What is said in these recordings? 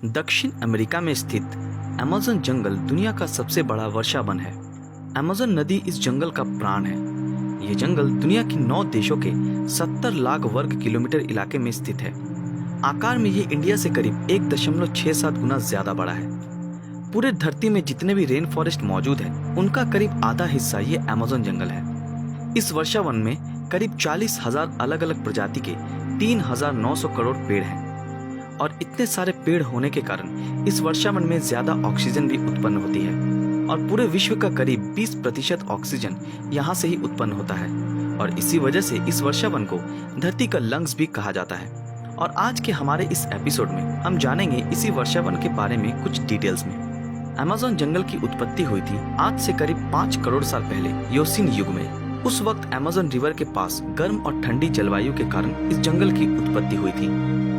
दक्षिण अमेरिका में स्थित अमेज़न जंगल दुनिया का सबसे बड़ा वर्षा वन है। अमेज़न नदी इस जंगल का प्राण है। यह जंगल दुनिया की 9 देशों के 70 लाख वर्ग किलोमीटर इलाके में स्थित है। आकार में ये इंडिया से करीब 1.67 गुना ज्यादा बड़ा है। पूरे धरती में जितने भी रेन फॉरेस्ट मौजूद है उनका करीब आधा हिस्सा ये अमेज़न जंगल है। इस वर्षा वन में करीब 40,000 अलग अलग प्रजाति के 3,900 करोड़ पेड़ हैं और इतने सारे पेड़ होने के कारण इस वर्षा वन में ज्यादा ऑक्सीजन भी उत्पन्न होती है और पूरे विश्व का करीब 20% ऑक्सीजन यहाँ से ही उत्पन्न होता है और इसी वजह से इस वर्षा वन को धरती का लंग्स भी कहा जाता है। और आज के हमारे इस एपिसोड में हम जानेंगे इसी वर्षा वन के बारे में कुछ डिटेल्स में। अमेज़न जंगल की उत्पत्ति हुई थी आज से करीब 5 करोड़ साल पहले योसीन युग में। उस वक्त अमेज़न रिवर के पास गर्म और ठंडी जलवायु के कारण इस जंगल की उत्पत्ति हुई थी।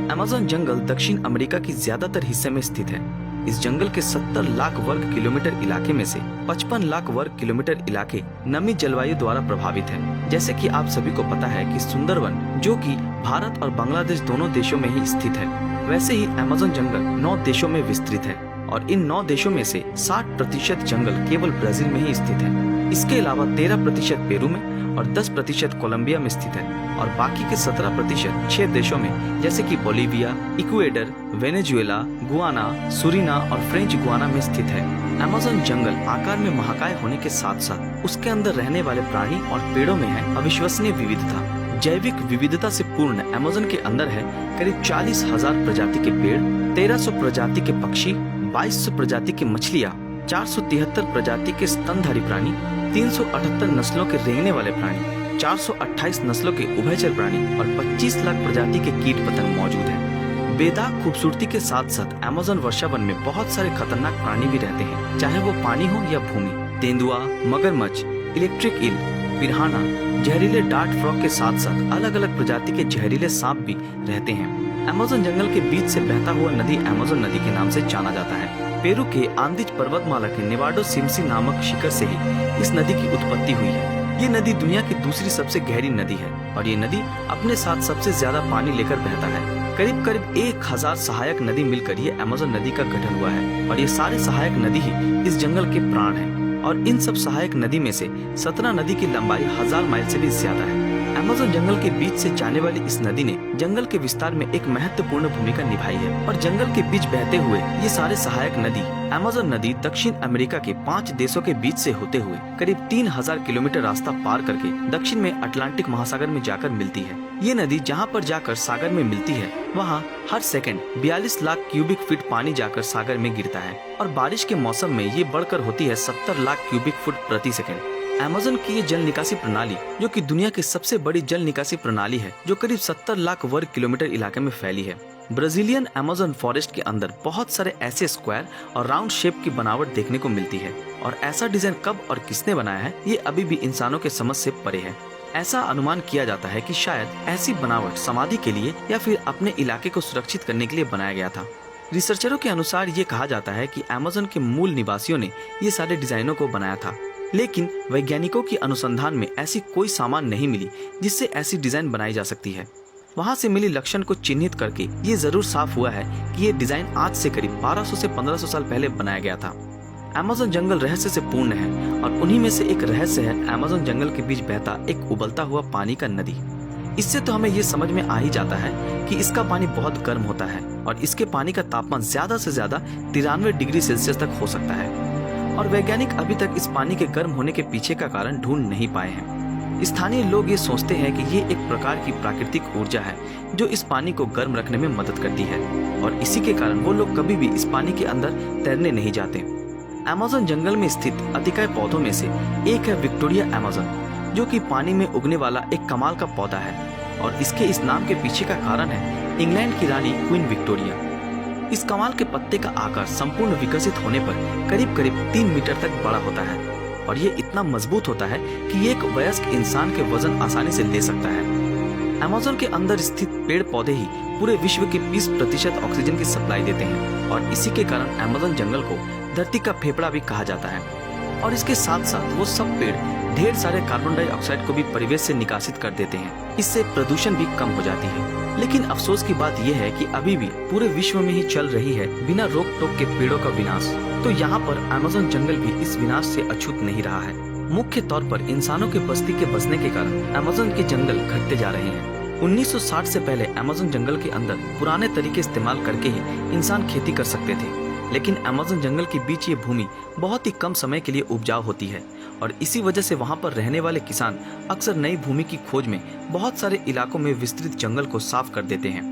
अमेज़न जंगल दक्षिण अमेरिका की ज्यादातर हिस्से में स्थित है। इस जंगल के 70 लाख वर्ग किलोमीटर इलाके में से 55 लाख वर्ग किलोमीटर इलाके नमी जलवायु द्वारा प्रभावित है। जैसे कि आप सभी को पता है कि सुंदरवन जो कि भारत और बांग्लादेश दोनों देशों में ही स्थित है, वैसे ही अमेज़न जंगल 9 देशों में विस्तृत है और इन 9 देशों में से 60% जंगल केवल ब्राजील में ही स्थित है। इसके अलावा 13% पेरू में और 10% कोलंबिया में स्थित है और बाकी के 17% 6 देशों में जैसे कि बोलिविया, इक्वेडर, वेनेजुएला, गुआना, सुरीना और फ्रेंच गुआना में स्थित है। अमेज़न जंगल आकार में महाकाय होने के साथ साथ उसके अंदर रहने वाले प्राणी और पेड़ों में है अविश्वसनीय विविधता। जैविक विविधता से पूर्ण अमेज़न के अंदर है करीब 40,000 प्रजाति के पेड़, 1300 प्रजाति के पक्षी, 2200 प्रजाति की मछलियाँ, 473 प्रजाति के स्तनधारी प्राणी, 378 नस्लों के रेंगने वाले प्राणी, 428 नस्लों के उभयचर प्राणी और 25 लाख प्रजाति के कीट पतंग मौजूद हैं। बेदाग खूबसूरती के साथ साथ अमेज़न वर्षा वन में बहुत सारे खतरनाक प्राणी भी रहते हैं, चाहे वो पानी हो या भूमि। तेंदुआ, मगरमच्छ, इलेक्ट्रिक ईल, पिरान्हा, जहरीले डार्ट फ्रॉग के साथ साथ अलग अलग प्रजाति के जहरीले सांप भी रहते हैं। अमेज़न जंगल के बीच से बहता हुआ नदी अमेज़न नदी के नाम से जाना जाता है। पेरू के आंदीज पर्वतमाला के नेवाडो सिमसी नामक शिखर से ही इस नदी की उत्पत्ति हुई है। ये नदी दुनिया की दूसरी सबसे गहरी नदी है और ये नदी अपने साथ सबसे ज्यादा पानी लेकर बहता है। करीब करीब 1000 सहायक नदी मिलकर ये अमेज़न नदी का गठन हुआ है और ये सारे सहायक नदी ही इस जंगल के प्राण हैं। और इन सब सहायक नदी में से 17 नदी की लंबाई 1000 माइल से भी ज्यादा है। अमेज़न जंगल के बीच से जाने वाली इस नदी ने जंगल के विस्तार में एक महत्वपूर्ण भूमिका निभाई है और जंगल के बीच बहते हुए ये सारे सहायक नदी अमेज़न नदी दक्षिण अमेरिका के 5 देशों के बीच से होते हुए करीब 3000 किलोमीटर रास्ता पार करके दक्षिण में अटलांटिक महासागर में जाकर मिलती है। ये नदी जहाँ पर जाकर सागर में मिलती है वहाँ हर सेकंड 42 लाख क्यूबिक फीट पानी जाकर सागर में गिरता है और बारिश के मौसम में ये बढ़कर होती है 70 लाख क्यूबिक फुट प्रति सेकंड। अमेज़न की ये जल निकासी प्रणाली जो कि दुनिया की सबसे बड़ी जल निकासी प्रणाली है, जो करीब 70 लाख वर्ग किलोमीटर इलाके में फैली है। ब्राजीलियन अमेज़न फॉरेस्ट के अंदर बहुत सारे ऐसे स्क्वायर और राउंड शेप की बनावट देखने को मिलती है और ऐसा डिजाइन कब और किसने बनाया है ये अभी भी इंसानों के समझ से परे है। ऐसा अनुमान किया जाता है कि शायद ऐसी बनावट समाधि के लिए या फिर अपने इलाके को सुरक्षित करने के लिए बनाया गया था। रिसर्चरों के अनुसार ये कहा जाता है कि अमेज़न के मूल निवासियों ने ये सारे डिजाइनों को बनाया था, लेकिन वैज्ञानिकों की अनुसंधान में ऐसी कोई सामान नहीं मिली जिससे ऐसी डिजाइन बनाई जा सकती है। वहां से मिली लक्षण को चिन्हित करके ये जरूर साफ हुआ है कि ये डिजाइन आज से करीब 1200 से 1500 साल पहले बनाया गया था। अमेज़न जंगल रहस्य से पूर्ण है और उन्हीं में से एक रहस्य है अमेज़न जंगल के बीच बहता एक उबलता हुआ पानी का नदी। इससे तो हमें ये समझ में आ ही जाता है कि इसका पानी बहुत गर्म होता है और इसके पानी का तापमान ज्यादा से ज्यादा 93 डिग्री सेल्सियस तक हो सकता है और वैज्ञानिक अभी तक इस पानी के गर्म होने के पीछे का कारण ढूंढ नहीं पाए हैं। स्थानीय लोग ये सोचते हैं कि ये एक प्रकार की प्राकृतिक ऊर्जा है जो इस पानी को गर्म रखने में मदद करती है और इसी के कारण वो लोग कभी भी इस पानी के अंदर तैरने नहीं जाते। अमेज़न जंगल में स्थित अतिकाय पौधों में से एक है विक्टोरिया अमेज़न, जो कि पानी में उगने वाला एक कमाल का पौधा है और इसके इस नाम के पीछे का कारण है इंग्लैंड की रानी क्वीन विक्टोरिया। इस कमाल के पत्ते का आकार संपूर्ण विकसित होने पर करीब करीब 3 मीटर तक बड़ा होता है और ये इतना मजबूत होता है कि ये एक वयस्क इंसान के वजन आसानी से ले सकता है। अमेज़न के अंदर स्थित पेड़ पौधे ही पूरे विश्व के 20% ऑक्सीजन की सप्लाई देते हैं और इसी के कारण अमेज़न जंगल को धरती का फेफड़ा भी कहा जाता है। और इसके साथ साथ वो सब पेड़ ढेर सारे कार्बन डाइऑक्साइड को भी परिवेश से निकासित कर देते हैं। इससे प्रदूषण भी कम हो जाती है। लेकिन अफसोस की बात यह है कि अभी भी पूरे विश्व में ही चल रही है बिना रोक टोक के पेड़ों का विनाश। तो यहाँ पर अमेज़न जंगल भी इस विनाश से अछूत नहीं रहा है। मुख्य तौर पर इंसानों के बस्ती के बसने के कारण अमेज़न के जंगल घटते जा रहे हैं। 1960 से पहले अमेज़न जंगल के अंदर पुराने तरीके इस्तेमाल करके ही इंसान खेती कर सकते थे, लेकिन अमेज़न जंगल के बीच ये भूमि बहुत ही कम समय के लिए उपजाऊ होती है और इसी वजह से वहाँ पर रहने वाले किसान अक्सर नई भूमि की खोज में बहुत सारे इलाकों में विस्तृत जंगल को साफ कर देते हैं।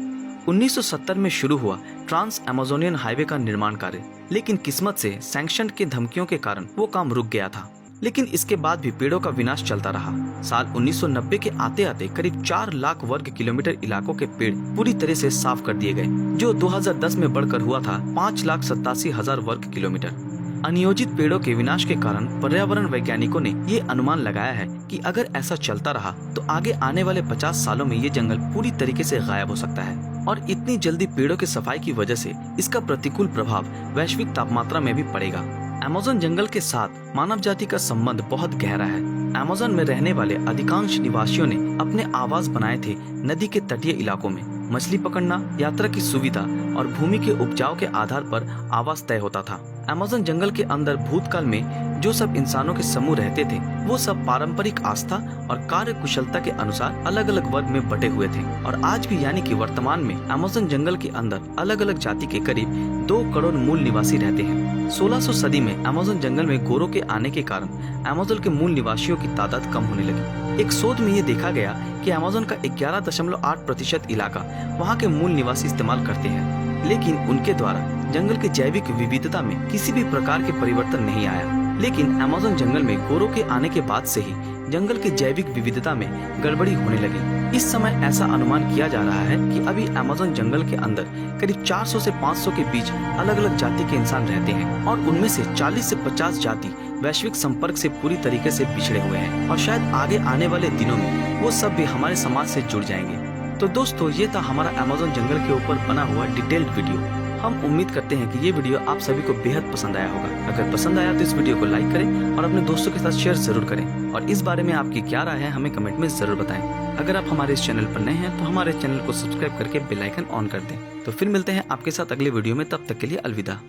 1970 में शुरू हुआ ट्रांस अमेज़ोनियन हाईवे का निर्माण कार्य, लेकिन किस्मत से सैंक्शन के धमकियों के कारण वो काम रुक गया था। लेकिन इसके बाद भी पेड़ों का विनाश चलता रहा। साल 1990 के आते आते करीब 4 लाख वर्ग किलोमीटर इलाकों के पेड़ पूरी तरह से साफ कर दिए गए, जो 2010 में बढ़कर हुआ था 5,87,000 वर्ग किलोमीटर। अनियोजित पेड़ों के विनाश के कारण पर्यावरण वैज्ञानिकों ने ये अनुमान लगाया है कि अगर ऐसा चलता रहा तो आगे आने वाले 50 सालों में ये जंगल पूरी तरीके से गायब हो सकता है और इतनी जल्दी पेड़ों की सफाई की वजह से इसका प्रतिकूल प्रभाव वैश्विक तापमात्रा में भी पड़ेगा। अमेज़न जंगल के साथ मानव जाति का संबंध बहुत गहरा है। अमेज़न में रहने वाले अधिकांश निवासियों ने अपने आवास बनाए थे नदी के तटीय इलाकों में। मछली पकड़ना, यात्रा की सुविधा और भूमि के उपजाऊ के आधार पर आवास तय होता था। अमेज़न जंगल के अंदर भूतकाल में जो सब इंसानों के समूह रहते थे वो सब पारंपरिक आस्था और कार्य कुशलता के अनुसार अलग अलग वर्ग में बटे हुए थे और आज भी यानी कि वर्तमान में अमेज़न जंगल के अंदर अलग अलग जाति के करीब 2 करोड़ मूल निवासी रहते हैं। 1600 सदी में अमेज़न जंगल में गोरों के आने के कारण अमेज़न के मूल निवासियों की तादाद कम होने लगी। एक शोध में ये देखा गया कि अमेज़न का 11.8% इलाका वहाँ के मूल निवासी इस्तेमाल करते हैं, लेकिन उनके द्वारा जंगल के जैविक विविधता में किसी भी प्रकार के परिवर्तन नहीं आया। लेकिन अमेज़न जंगल में गोरों के आने के बाद से ही जंगल के जैविक विविधता में गड़बड़ी होने लगी। इस समय ऐसा अनुमान किया जा रहा है कि अभी अमेज़न जंगल के अंदर करीब 400 से 500 के बीच अलग अलग जाति के इंसान रहते हैं और उनमें से 40 से 50 जाति वैश्विक संपर्क से पूरी तरीके से पिछड़े हुए हैं और शायद आगे आने वाले दिनों में वो सब भी हमारे समाज से जुड़ जाएंगे। तो दोस्तों, ये था हमारा अमेज़न जंगल के ऊपर बना हुआ डिटेल्ड वीडियो। हम उम्मीद करते हैं कि ये वीडियो आप सभी को बेहद पसंद आया होगा। अगर पसंद आया तो इस वीडियो को लाइक करें और अपने दोस्तों के साथ शेयर जरूर करें और इस बारे में आपकी क्या राय है हमें कमेंट में जरूर बताएं। अगर आप हमारे इस चैनल पर नए हैं तो हमारे चैनल को सब्सक्राइब करके बेल आइकन ऑन कर दें। तो फिर मिलते हैं आपके साथ अगले वीडियो में, तब तक के लिए अलविदा।